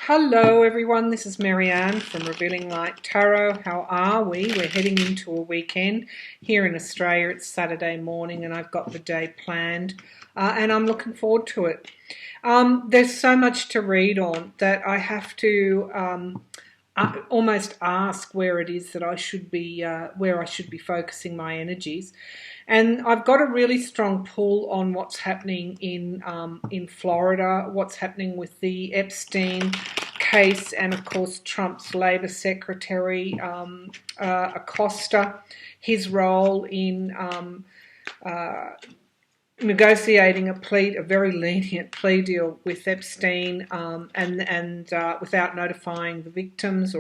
Hello everyone, this is Marianne from Revealing Light Tarot. How are we? We're heading into a weekend. Here in Australia it's Saturday morning and I've got the day planned and I'm looking forward to it. There's so much to read on that I have to almost ask where it is that I should be, where I should be focusing my energies. And I've got a really strong pull on what's happening in Florida, what's happening with the Epstein case, and of course Trump's Labor Secretary Acosta, his role in negotiating a very lenient plea deal with Epstein, and without notifying the victims,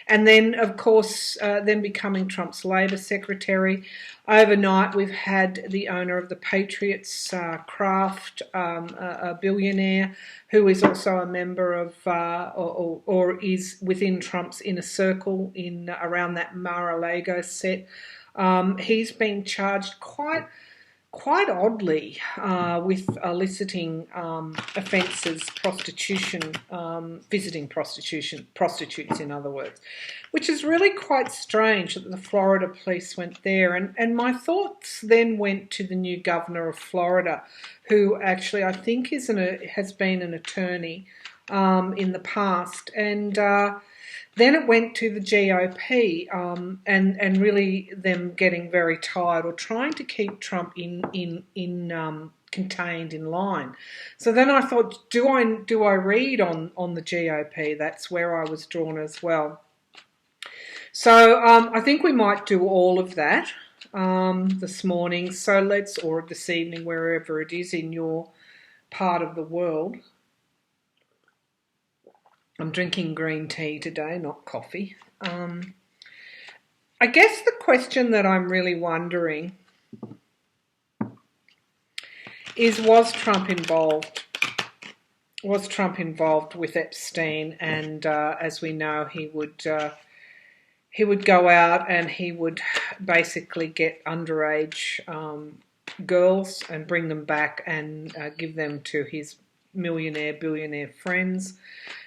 and then of course then becoming Trump's Labor Secretary. Overnight, we've had the owner of the Patriots, Kraft, a billionaire, who is also a member of, or is within Trump's inner circle in around that Mar-a-Lago set. He's been charged quite oddly with eliciting offences, prostitution, visiting prostitutes in other words, which is really quite strange that the Florida police went there. And my thoughts then went to the new governor of Florida, who actually I think has been an attorney in the past, and then it went to the GOP, and really them getting very tired or trying to keep Trump contained in line. So then I thought, do I read on the GOP? That's where I was drawn as well. So I think we might do all of that this morning. Or this evening, wherever it is in your part of the world. I'm drinking green tea today, not coffee. I guess the question that I'm really wondering is, was Trump involved? Was Trump involved with Epstein? And as we know, he would go out and he would basically get underage girls and bring them back and give them to his billionaire friends.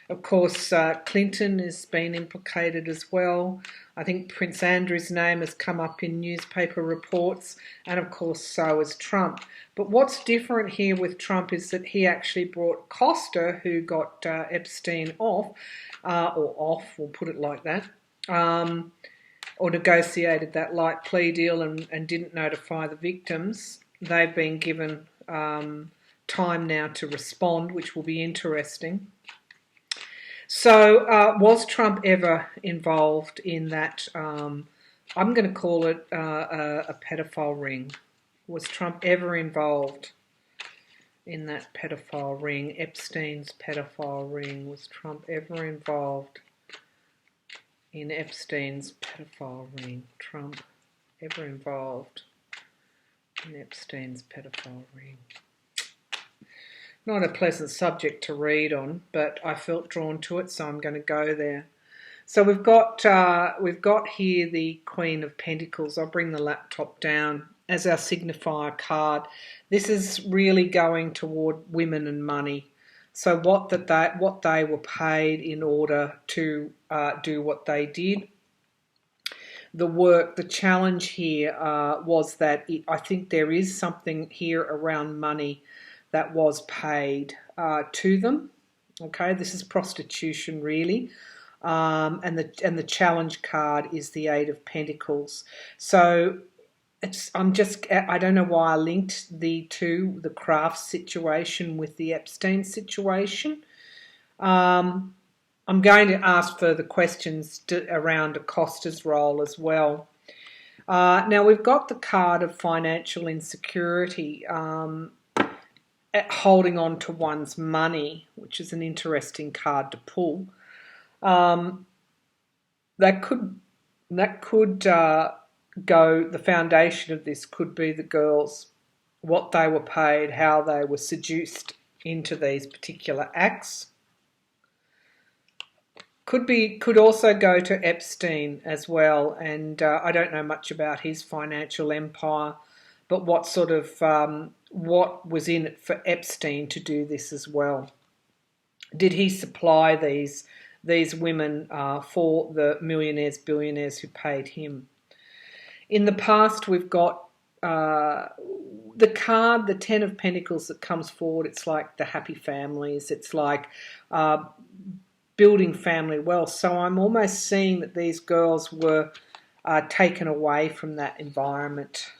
Of course, Clinton has been implicated as well. I think Prince Andrew's name has come up in newspaper reports, and of course so has Trump. But what's different here with Trump is that he actually brought Costa, who got Epstein off, we'll put it like that, or negotiated that light plea deal and didn't notify the victims. They've been given time now to respond, which will be interesting. So was Trump ever involved in that, I'm going to call it a pedophile ring? Was Trump ever involved in that pedophile ring, Epstein's pedophile ring? Was Trump ever involved in Epstein's pedophile ring? Trump ever involved in Epstein's pedophile ring? Not a pleasant subject to read on, but I felt drawn to it, so I'm going to go there. So we've got here the Queen of Pentacles. I'll bring the laptop down as our signifier card. This is really going toward women and money. So what they were paid in order to do what they did. The challenge here was that I think there is something here around money that was paid to them. Okay, this is prostitution really, and the challenge card is the Eight of Pentacles. So I don't know why I linked the Kraft situation with the Epstein situation. I'm going to ask further questions around Acosta's role as well. Now we've got the card of financial insecurity. Holding on to one's money, which is an interesting card to pull. That could go. The foundation of this could be the girls, what they were paid, how they were seduced into these particular acts. Could also go to Epstein as well, and I don't know much about his financial empire, but what sort of what was in it for Epstein to do this as well. Did he supply these women for the millionaires, billionaires who paid him? In the past, we've got the card, the Ten of Pentacles that comes forward. It's like the happy families. It's like building family wealth. So I'm almost seeing that these girls were taken away from that environment.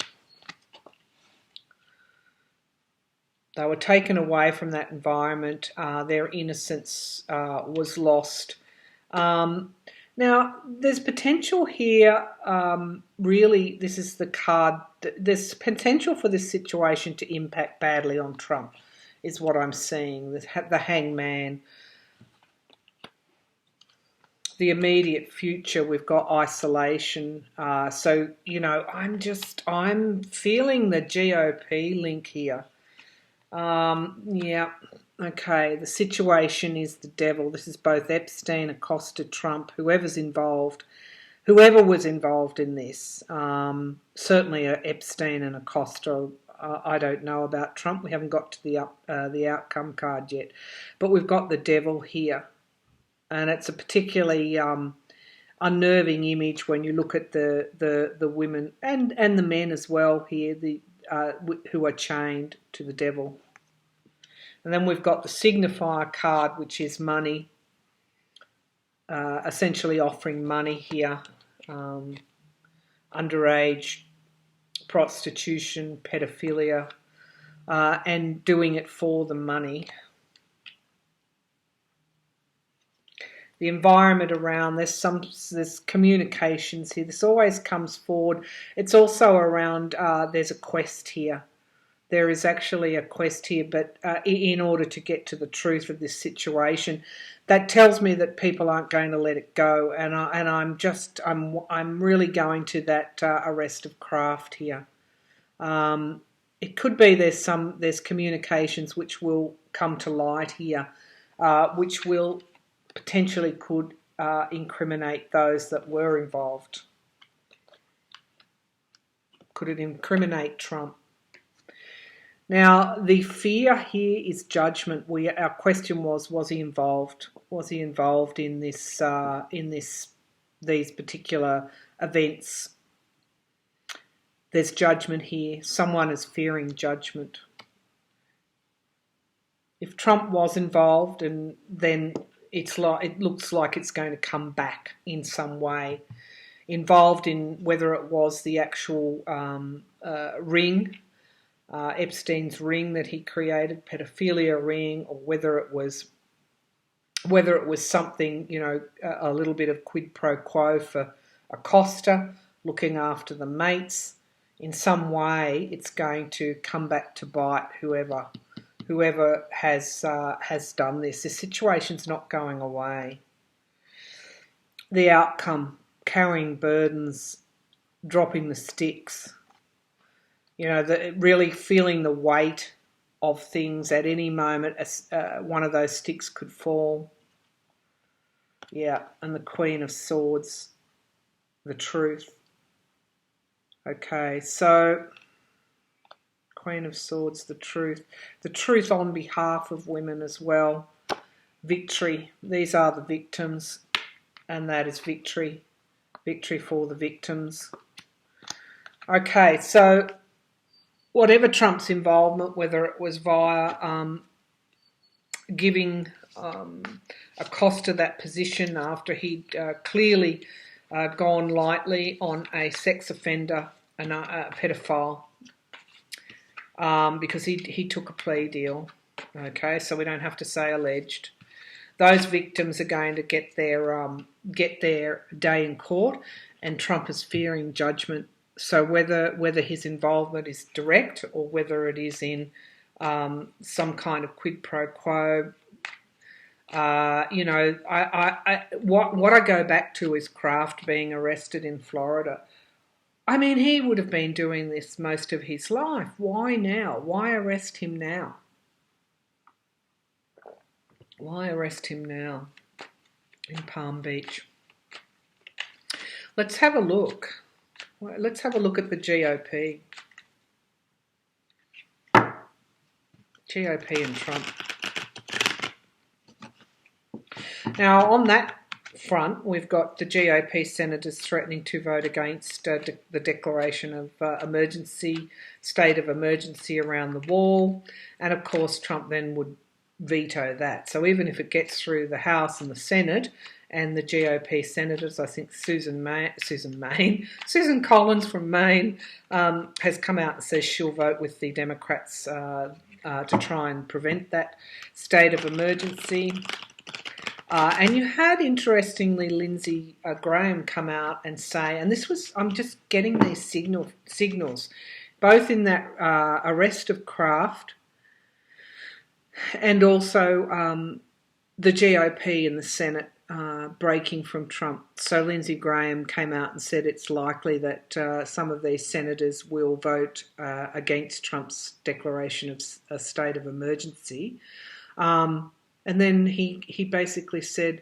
They were taken away from that environment. Their innocence was lost. Now, there's potential here. Really, this is the card. There's potential for this situation to impact badly on Trump, is what I'm seeing. The Hangman. The immediate future, we've got isolation. So, you know, I'm feeling the GOP link here. Yeah, okay, the situation is the devil. This is both Epstein, Acosta, Trump, whoever was involved in this. Certainly Epstein and Acosta. I don't know about Trump. We haven't got to the outcome card yet. But we've got the devil here. And it's a particularly unnerving image when you look at the women and the men as well here, who are chained to the devil. And then we've got the signifier card, which is money, essentially offering money here, underage prostitution, pedophilia, and doing it for the money. The environment around, there's communications here. This always comes forward. It's also around, there's a quest here. There is actually a quest here, but in order to get to the truth of this situation, that tells me that people aren't going to let it go. And I'm really going to that arrest of Kraft here. It could be there's communications which will come to light here, which will potentially could incriminate those that were involved. Could it incriminate Trump? Now, the fear here is judgment. Our question was he involved? Was he involved in this? These particular events? There's judgment here. Someone is fearing judgment. If Trump was involved, and then it looks like it's going to come back in some way. Involved in whether it was the actual ring. Epstein's ring that he created, pedophilia ring, or whether it was something, you know, a little bit of quid pro quo for Acosta, looking after the mates. In some way, it's going to come back to bite whoever has done this. The situation's not going away. The outcome, carrying burdens, dropping the sticks. You know, really feeling the weight of things at any moment. One of those sticks could fall. Yeah, and the Queen of Swords, the truth. Okay, so Queen of Swords, the truth on behalf of women as well. Victory. These are the victims, and that is victory. Victory for the victims. Okay, so whatever Trump's involvement, whether it was via giving Acosta that position after he'd clearly gone lightly on a sex offender and a pedophile, because he took a plea deal. Okay, so we don't have to say alleged. Those victims are going to get their day in court, and Trump is fearing judgment. So whether his involvement is direct or whether it is in some kind of quid pro quo, you know, what I go back to is Kraft being arrested in Florida. I mean, he would have been doing this most of his life. Why now? Why arrest him now? Why arrest him now in Palm Beach? Let's have a look. Let's have a look at the GOP. GOP and Trump. Now, on that front, we've got the GOP senators threatening to vote against the declaration of state of emergency around the wall, and of course Trump then would veto that. So even if it gets through the House and the Senate, and the GOP senators, I think Susan Collins from Maine has come out and says she'll vote with the Democrats to try and prevent that state of emergency. And you had, interestingly, Lindsey Graham come out and say, and this was, I'm just getting these signals, both in that arrest of Kraft and also the GOP in the Senate breaking from Trump. So Lindsey Graham came out and said it's likely that some of these senators will vote against Trump's declaration of a state of emergency. And then he basically said,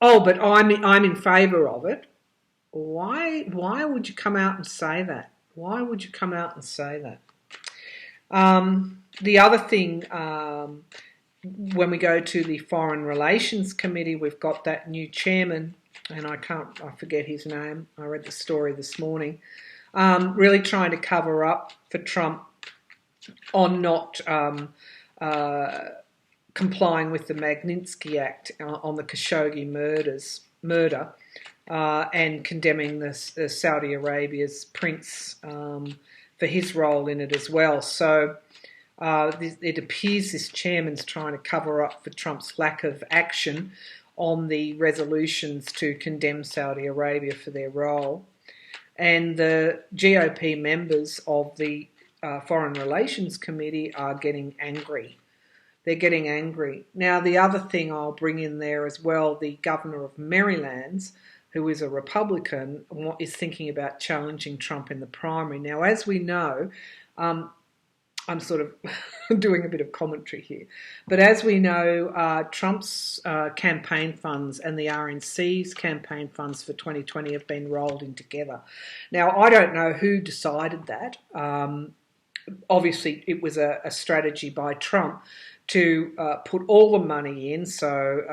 "Oh, but I'm in favour of it." Why would you come out and say that? Why would you come out and say that? The other thing, when we go to the Foreign Relations Committee, we've got that new chairman, and I forget his name. I read the story this morning. Really trying to cover up for Trump on not complying with the Magnitsky Act on the Khashoggi murder, and condemning the Saudi Arabia's prince for his role in it as well. So it appears this chairman's trying to cover up for Trump's lack of action on the resolutions to condemn Saudi Arabia for their role. And the GOP members of the Foreign Relations Committee are getting angry. They're getting angry. Now, the other thing I'll bring in there as well, the governor of Maryland, who is a Republican, is thinking about challenging Trump in the primary. Now, as we know, I'm sort of doing a bit of commentary here, but as we know, Trump's campaign funds and the RNC's campaign funds for 2020 have been rolled in together. Now, I don't know who decided that. Obviously, it was a strategy by Trump to put all the money in. So,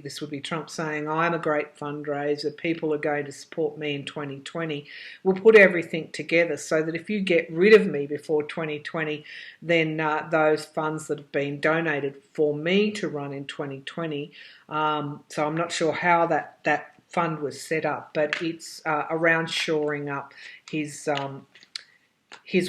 this would be Trump saying, "I'm a great fundraiser. People are going to support me in 2020. We'll put everything together so that if you get rid of me before 2020, then those funds that have been donated for me to run in 2020." So I'm not sure how that fund was set up, but it's around shoring up his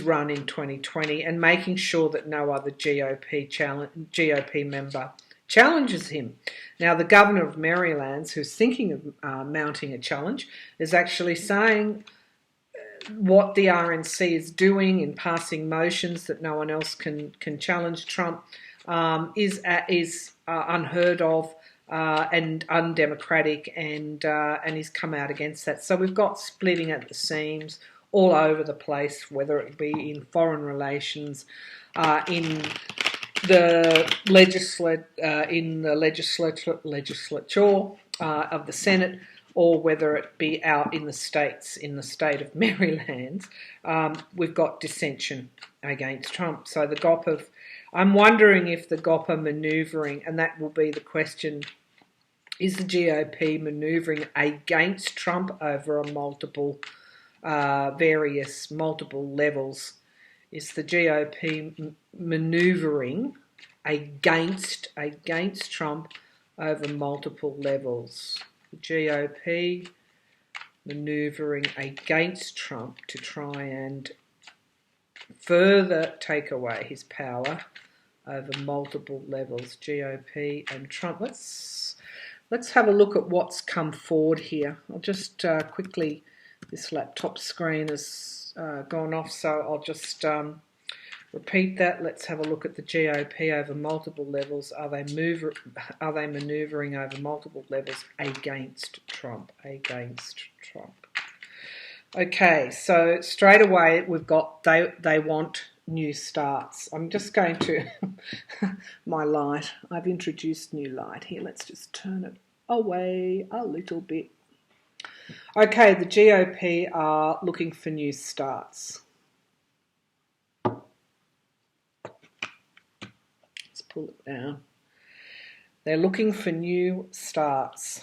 run in 2020 and making sure that no other GOP member challenges him. Now, the governor of Maryland, who's thinking of mounting a challenge, is actually saying what the RNC is doing in passing motions that no one else can challenge Trump is unheard of and undemocratic, and he's come out against that. So we've got splitting at the seams all over the place, whether it be in foreign relations, in the legislature of the Senate, or whether it be out in the states, in the state of Maryland. We've got dissension against Trump. So the GOP I'm wondering if the GOP are manoeuvring, and that will be the question, is the GOP manoeuvring against Trump over a multiple levels? Is the GOP manoeuvring against Trump over multiple levels? The GOP manoeuvring against Trump to try and further take away his power over multiple levels. GOP and Trump. Let's have a look at what's come forward here. I'll just quickly. This laptop screen has gone off, so I'll just repeat that. Let's have a look at the GOP over multiple levels. Are they manoeuvring over multiple levels against Trump? Against Trump. Okay, so straight away we've got they want new starts. I'm just going to my light. I've introduced new light here. Let's just turn it away a little bit. Okay, the GOP are looking for new starts. Let's pull it down. They're looking for new starts.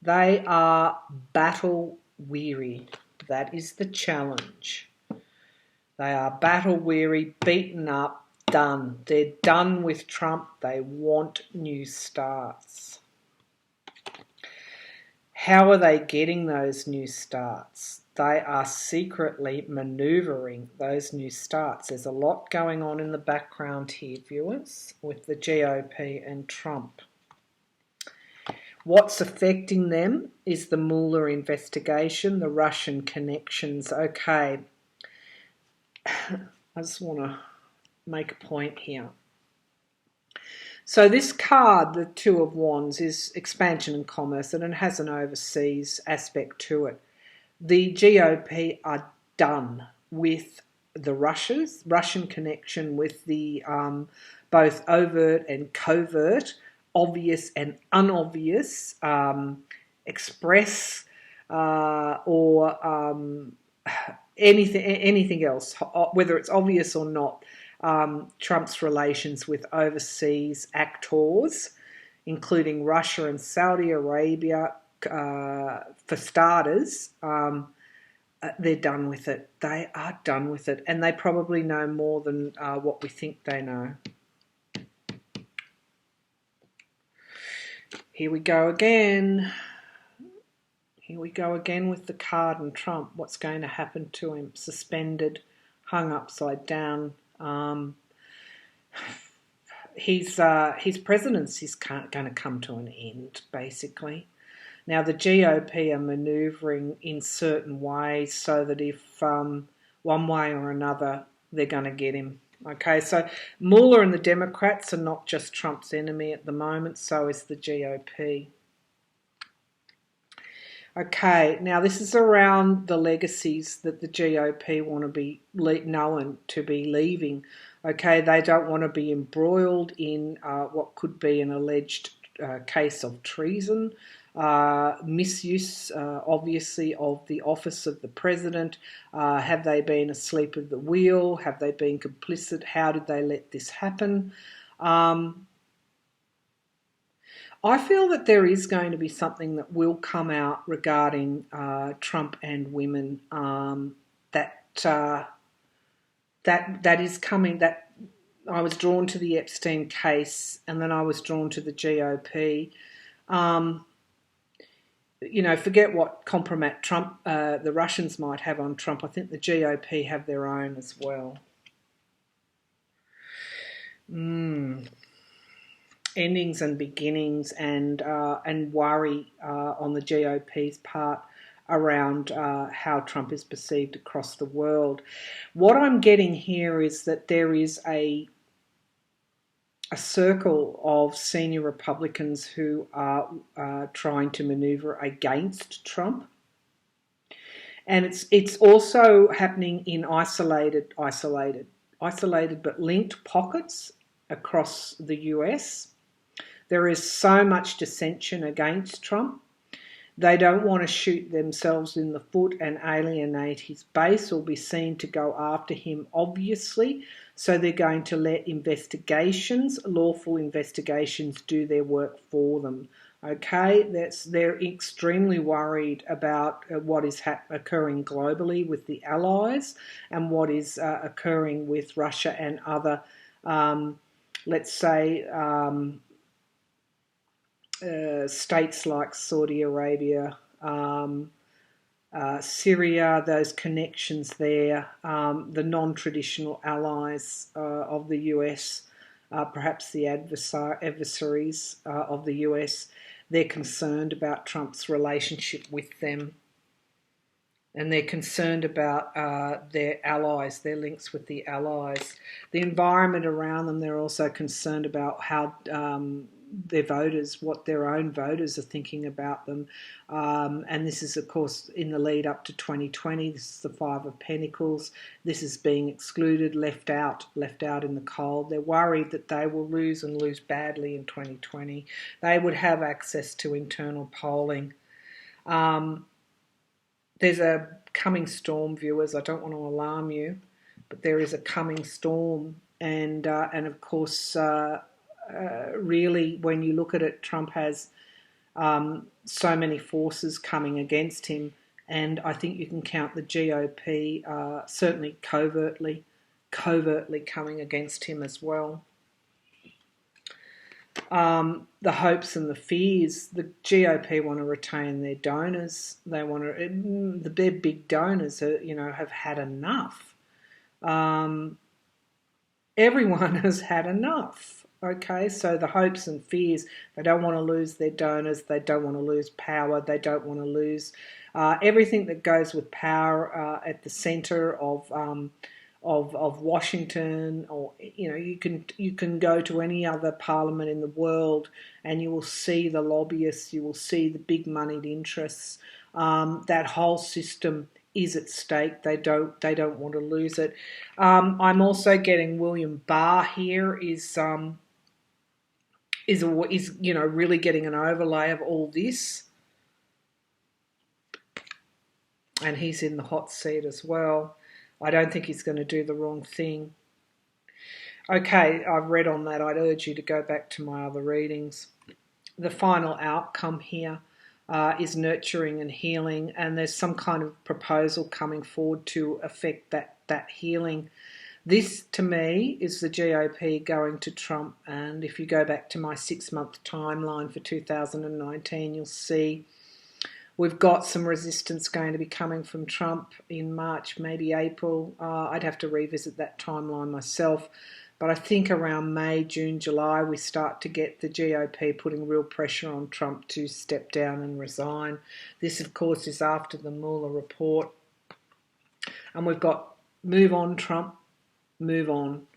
They are battle weary. That is the challenge. They are battle weary, beaten up, done. They're done with Trump. They want new starts. How are they getting those new starts? They are secretly manoeuvring those new starts. There's a lot going on in the background here, viewers, with the GOP and Trump. What's affecting them is the Mueller investigation, the Russian connections. Okay, I just want to make a point here. So this card, the Two of Wands, is expansion and commerce, and it has an overseas aspect to it. The GOP are done with the Russian connection, with the both overt and covert, obvious and unobvious, express or anything else, whether it's obvious or not. Trump's relations with overseas actors, including Russia and Saudi Arabia, for starters, they're done with it. They are done with it, and they probably know more than what we think they know. Here we go again. Here we go again with the card and Trump. What's going to happen to him? Suspended, hung upside down. His presidency is going to come to an end, basically. Now, the GOP are manoeuvring in certain ways so that if one way or another they're going to get him. Okay, so Mueller and the Democrats are not just Trump's enemy at the moment, so is the GOP. Okay, now this is around the legacies that the GOP want to be known to be leaving. Okay, they don't want to be embroiled in what could be an alleged case of treason, misuse, obviously, of the office of the president. Have they been asleep at the wheel? Have they been complicit? How did they let this happen? I feel that there is going to be something that will come out regarding Trump and women that is coming. That I was drawn to the Epstein case, and then I was drawn to the GOP. Forget what compromat Trump, the Russians might have on Trump. I think the GOP have their own as well. Endings and beginnings, and worry on the GOP's part around how Trump is perceived across the world. What I'm getting here is that there is a circle of senior Republicans who are trying to maneuver against Trump. And it's also happening in isolated but linked pockets across the US. There is so much dissension against Trump. They don't want to shoot themselves in the foot and alienate his base or be seen to go after him, obviously. So they're going to let lawful investigations, do their work for them. Okay, they're extremely worried about what is occurring globally with the allies and what is occurring with Russia and other, let's say, states like Saudi Arabia, Syria, those connections there, the non-traditional allies of the US, perhaps the adversaries of the US. They're concerned about Trump's relationship with them, and they're concerned about their allies, their links with the allies. The environment around them, they're also concerned about how their voters, what their own voters are thinking about them. And this is, of course, in the lead up to 2020. This is the Five of Pentacles. This is being excluded, left out in the cold. They're worried that they will lose and lose badly in 2020. They would have access to internal polling. There's a coming storm, viewers. I don't want to alarm you, but there is a coming storm, and of course really, when you look at it, Trump has so many forces coming against him, and I think you can count the GOP certainly covertly coming against him as well. The hopes and the fears. The GOP want to retain their donors. They want to. Their big donors, have had enough. Everyone has had enough. Okay, so the hopes and fears. They don't want to lose their donors. They don't want to lose power. They don't want to lose everything that goes with power at the centre of Washington, or you can go to any other parliament in the world and you will see the lobbyists, you will see the big moneyed interests. That whole system is at stake. They don't want to lose it. I'm also getting William Barr here is really getting an overlay of all this, and he's in the hot seat as well. I don't think he's going to do the wrong thing. Okay, I've read on that. I'd urge you to go back to my other readings. The final outcome here is nurturing and healing, and there's some kind of proposal coming forward to affect that healing. This, to me, is the GOP going to Trump, and if you go back to my 6-month timeline for 2019, you'll see we've got some resistance going to be coming from Trump in March, maybe April. I'd have to revisit that timeline myself. But I think around May, June, July, we start to get the GOP putting real pressure on Trump to step down and resign. This, of course, is after the Mueller report. And we've got move on, Trump, move on.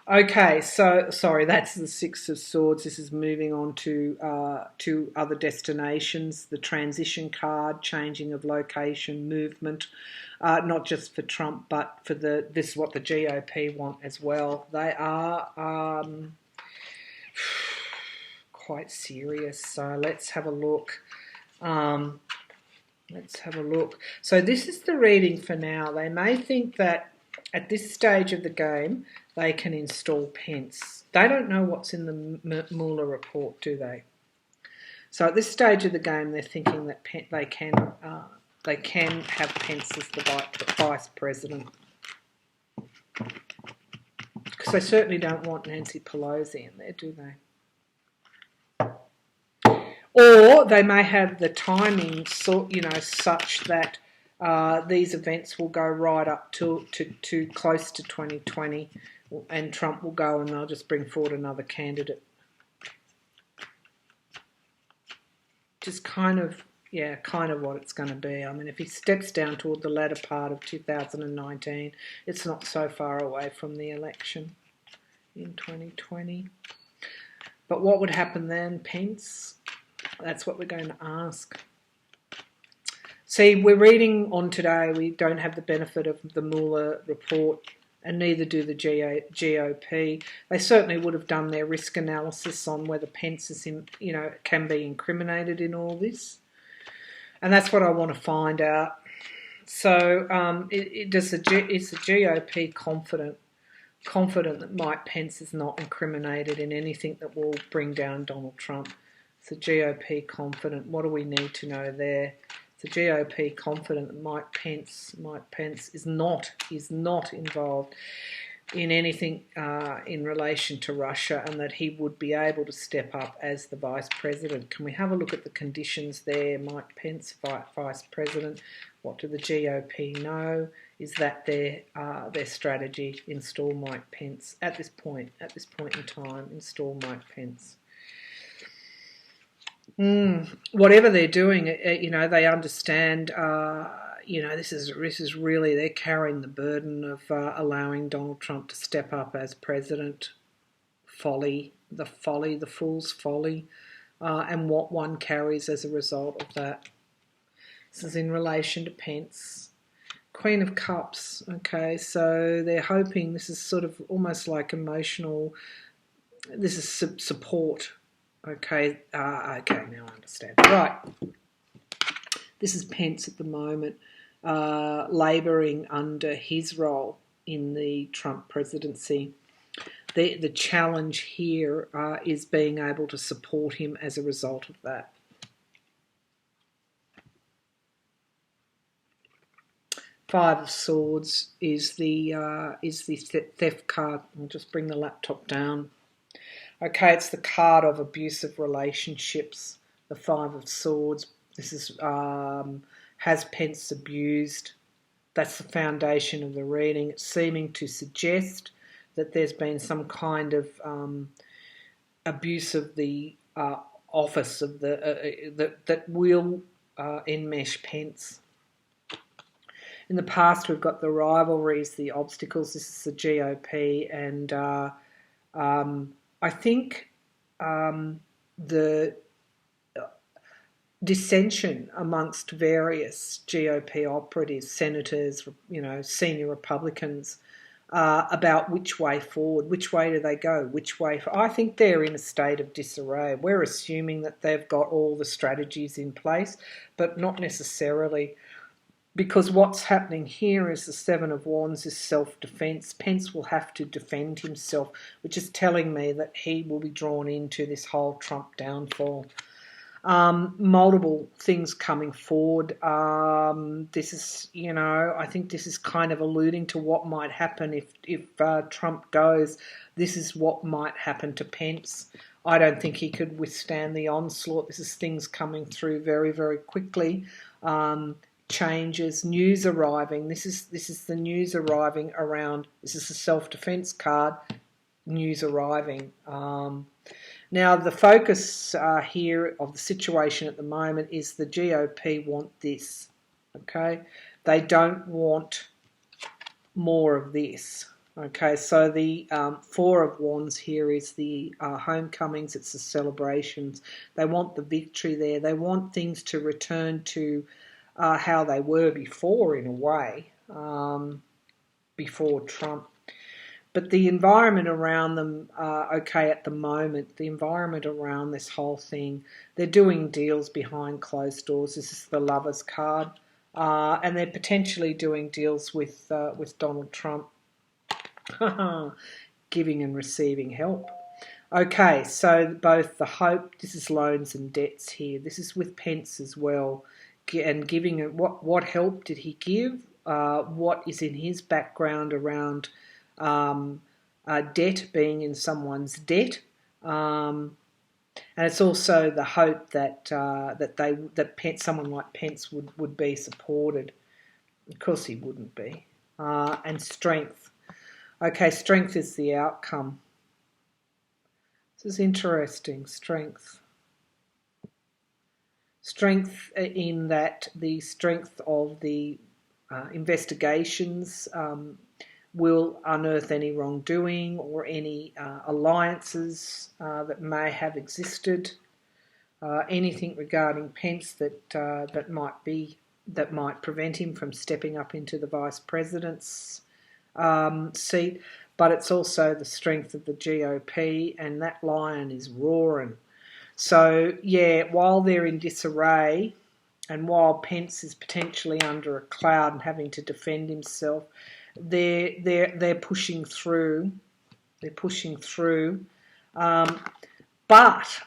Okay, so, sorry, that's the Six of Swords. This is moving on to other destinations, the transition card, changing of location, movement, not just for Trump, but for this is what the GOP want as well. They are quite serious, so let's have a look. So this is the reading for now. They may think that at this stage of the game, they can install Pence. They don't know what's in the Mueller report, do they? So at this stage of the game, they're thinking that they can have Pence as the vice president. Because they certainly don't want Nancy Pelosi in there, do they? Or they may have the timing, such that these events will go right up to close to 2020, and Trump will go and they'll just bring forward another candidate. Just kind of what it's going to be. I mean, if he steps down toward the latter part of 2019, it's not so far away from the election in 2020. But what would happen then, Pence? That's what we're going to ask. See, we're reading on today. We don't have the benefit of the Mueller report, and neither do the GOP. They certainly would have done their risk analysis on whether Pence is, can be incriminated in all this, and that's what I want to find out. So, is the GOP confident that Mike Pence is not incriminated in anything that will bring down Donald Trump? Is the GOP confident? What do we need to know there? The GOP confident that Mike Pence is not involved in anything in relation to Russia, and that he would be able to step up as the vice president. Can we have a look at the conditions there? Mike Pence, vice president. What do the GOP know? Is that their strategy? Install Mike Pence at this point in time. Install Mike Pence. Whatever they're doing, they understand. This is really, they're carrying the burden of allowing Donald Trump to step up as president. The fool's folly, and what one carries as a result of that. This is in relation to Pence. Queen of Cups. Okay, so they're hoping this is sort of almost like emotional. This is support. Okay, now I understand. Right. This is Pence at the moment, labouring under his role in the Trump presidency. the challenge here is being able to support him as a result of that. Five of Swords is the theft card. I'll just bring the laptop down. Okay, it's the card of abusive relationships. The Five of Swords. This is has Pence abused? That's the foundation of the reading. It's seeming to suggest that there's been some kind of abuse of the office of that will enmesh Pence. In the past, we've got the rivalries, the obstacles. This is the GOP, and I think the dissension amongst various GOP operatives, senators, senior Republicans, about which way forward, which way do they go, which way. I think they're in a state of disarray. We're assuming that they've got all the strategies in place, but not necessarily. Because what's happening here is the Seven of Wands is self-defence. Pence will have to defend himself, which is telling me that he will be drawn into this whole Trump downfall. Multiple things coming forward. This is, I think this is kind of alluding to what might happen if Trump goes. This is what might happen to Pence. I don't think he could withstand the onslaught. This is things coming through very, very quickly. Changes, news arriving. This is the news arriving around. This is the self-defense card. News arriving. Now the focus here of the situation at the moment is the GOP want this. Okay, they don't want more of this. Okay, so the Four of Wands here is the homecomings. It's the celebrations. They want the victory there. They want things to return to how they were before, in a way, before Trump. But the environment around them, okay, at the moment, the environment around this whole thing, they're doing deals behind closed doors. This is the Lovers card. And they're potentially doing deals with Donald Trump, giving and receiving help. Okay, so both the hope, this is loans and debts here. This is with Pence as well. And giving it, what help did he give? What is in his background around debt, being in someone's debt, and it's also the hope that someone like Pence would be supported. Of course, he wouldn't be. And strength. Okay, strength is the outcome. This is interesting. Strength. Strength in that the strength of the investigations will unearth any wrongdoing or any alliances that may have existed. Anything regarding Pence that might prevent him from stepping up into the vice president's seat. But it's also the strength of the GOP, and that lion is roaring. So, yeah, while they're in disarray and while Pence is potentially under a cloud and having to defend himself, they're pushing through. They're pushing through. But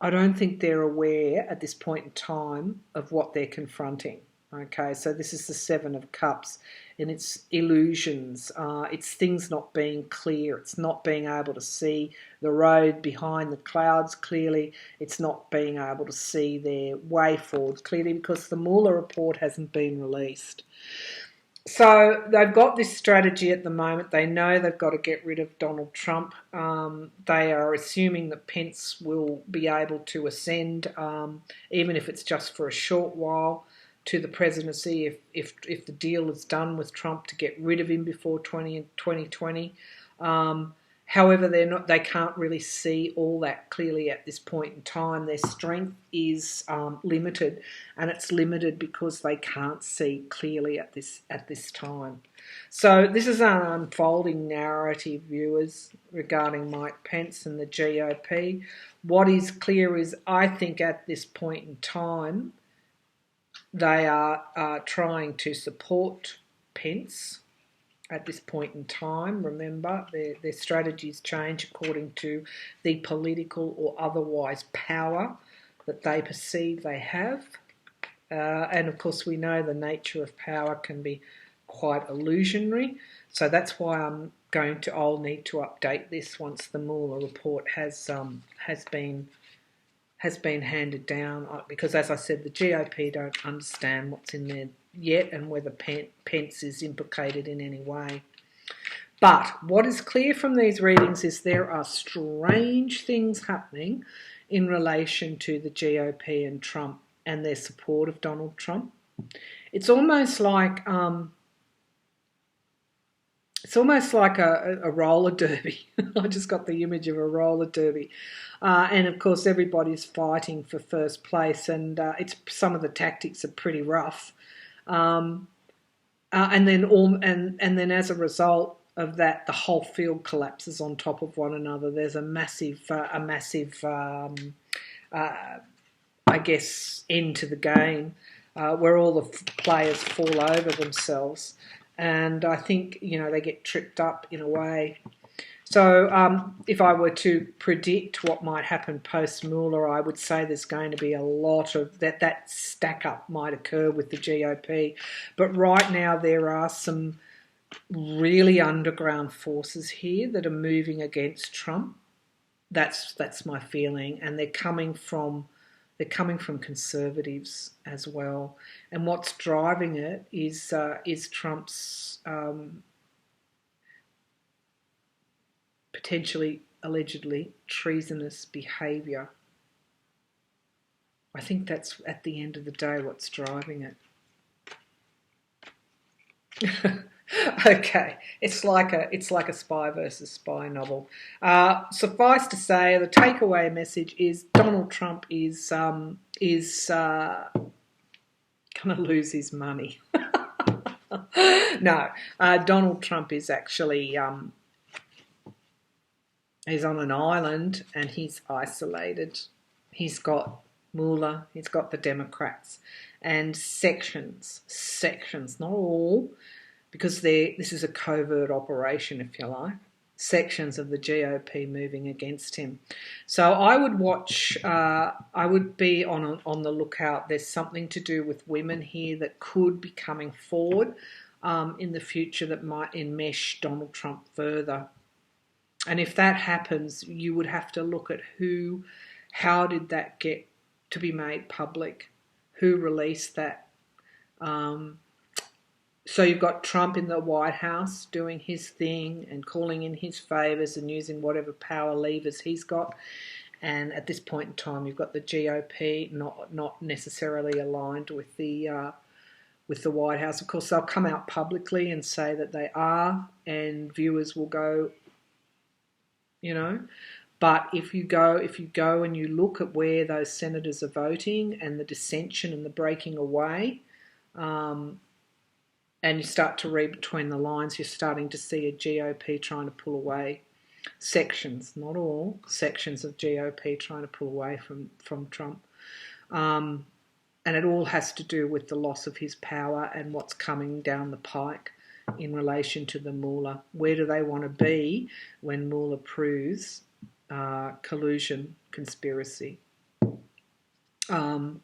I don't think they're aware at this point in time of what they're confronting. Okay, so this is the Seven of Cups, and it's illusions. It's things not being clear. It's not being able to see the road behind the clouds clearly. It's not being able to see their way forward clearly because the Mueller report hasn't been released. So they've got this strategy at the moment. They know they've got to get rid of Donald Trump. They are assuming that Pence will be able to ascend, even if it's just for a short while, to the presidency if the deal is done with Trump to get rid of him before 2020. However, they can't really see all that clearly at this point in time. Their strength is limited, and it's limited because they can't see clearly at this time. So this is an unfolding narrative, viewers, regarding Mike Pence and the GOP. What is clear is, I think at this point in time, they are trying to support Pence at this point in time. Remember, their strategies change according to the political or otherwise power that they perceive they have. And of course, we know the nature of power can be quite illusionary. So that's why I'll need to update this once the Mueller report has been handed down, because as I said, the GOP don't understand what's in there yet and whether Pence is implicated in any way. But what is clear from these readings is there are strange things happening in relation to the GOP and Trump and their support of Donald Trump. It's almost like a roller derby. I just got the image of a roller derby. And of course, everybody's fighting for first place, and some of the tactics are pretty rough. And then as a result of that, the whole field collapses on top of one another. There's a massive, I guess, end to the game where all the players fall over themselves. And I think, they get tripped up in a way. So if I were to predict what might happen post-Mueller, I would say there's going to be a lot of that stack-up might occur with the GOP. But right now there are some really underground forces here that are moving against Trump. That's my feeling. And they're coming from conservatives as well. And what's driving it is Trump's potentially, allegedly, treasonous behaviour. I think that's, at the end of the day, what's driving it. Okay, it's like a spy versus spy novel. Suffice to say, the takeaway message is Donald Trump is going to lose his money. No, Donald Trump is actually he's on an island and he's isolated. He's got Mueller, he's got the Democrats, and sections, not all, because this is a covert operation, if you like, sections of the GOP moving against him. So I would watch, I would be on the lookout. There's something to do with women here that could be coming forward in the future that might enmesh Donald Trump further. And if that happens, you would have to look at how did that get to be made public? Who released that? So you've got Trump in the White House doing his thing and calling in his favours and using whatever power levers he's got. And at this point in time, you've got the GOP not necessarily aligned with the White House. Of course, they'll come out publicly and say that they are, and viewers will go, But if you go and you look at where those senators are voting and the dissension and the breaking away, and you start to read between the lines, you're starting to see a GOP trying to pull away. Sections, not all, sections of GOP trying to pull away from Trump. And it all has to do with the loss of his power and what's coming down the pike in relation to the Mueller. Where do they want to be when Mueller proves collusion, conspiracy, and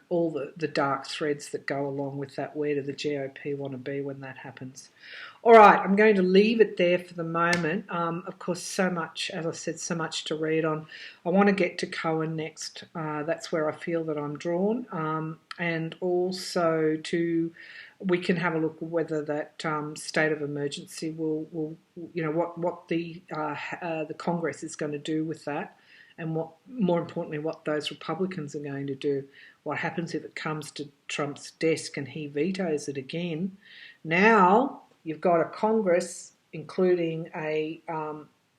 all the dark threads that go along with that? Where do the GOP want to be when that happens? All right, I'm going to leave it there for the moment. Of course, so much, as I said, so much to read on. I want to get to Cohen next. That's where I feel that I'm drawn, and also we can have a look at whether that state of emergency will what the Congress is going to do with that, and more importantly, what those Republicans are going to do. What happens if it comes to Trump's desk and he vetoes it again? Now you've got a Congress, including a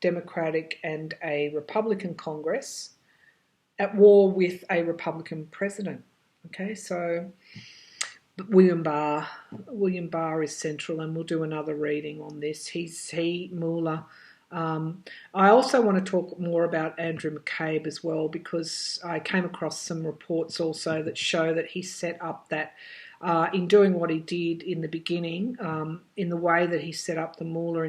Democratic and a Republican Congress, at war with a Republican president. Okay, so William Barr is central, and we'll do another reading on this. Mueller. I also want to talk more about Andrew McCabe as well, because I came across some reports also that show that he set up that in doing what he did in the beginning, in the way that he set up the Mueller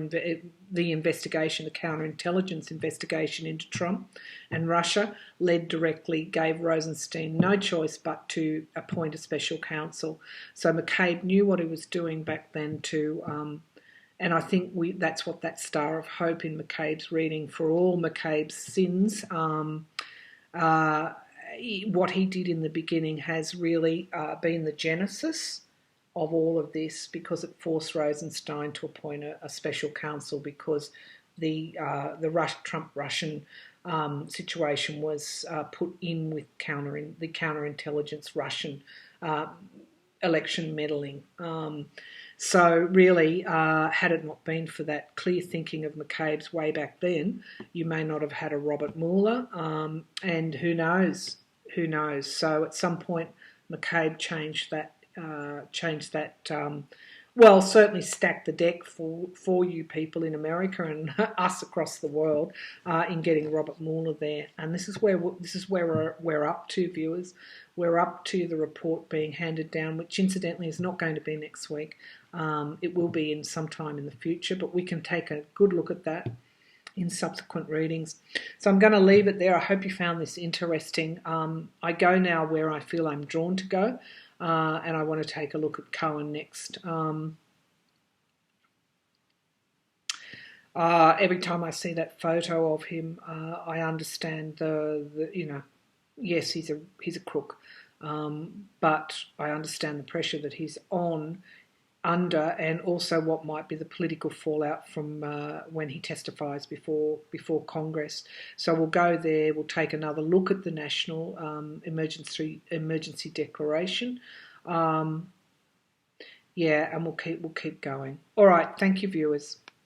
the investigation, the counterintelligence investigation into Trump and Russia, gave Rosenstein no choice but to appoint a special counsel. So McCabe knew what he was doing back then and I think that's what that star of hope in McCabe's reading, for all McCabe's sins, what he did in the beginning has really been the genesis of all of this, because it forced Rosenstein to appoint a special counsel, because the Trump-Russian situation was put in with the counterintelligence Russian election meddling. So really, had it not been for that clear thinking of McCabe's way back then, you may not have had a Robert Mueller, and who knows? So at some point, McCabe changed that. Well, certainly stacked the deck for you people in America and us across the world in getting Robert Mueller there. And this is where we're up to, viewers. We're up to the report being handed down, which incidentally is not going to be next week. It will be in some time in the future, but we can take a good look at that in subsequent readings. So I'm going to leave it there. I hope you found this interesting. I go now where I feel I'm drawn to go, and I want to take a look at Cohen next. Every time I see that photo of him, I understand yes, he's a crook, but I understand the pressure that he's under, and also what might be the political fallout from when he testifies before Congress. So we'll go there. We'll take another look at the national emergency declaration. And we'll keep going. All right. Thank you, viewers.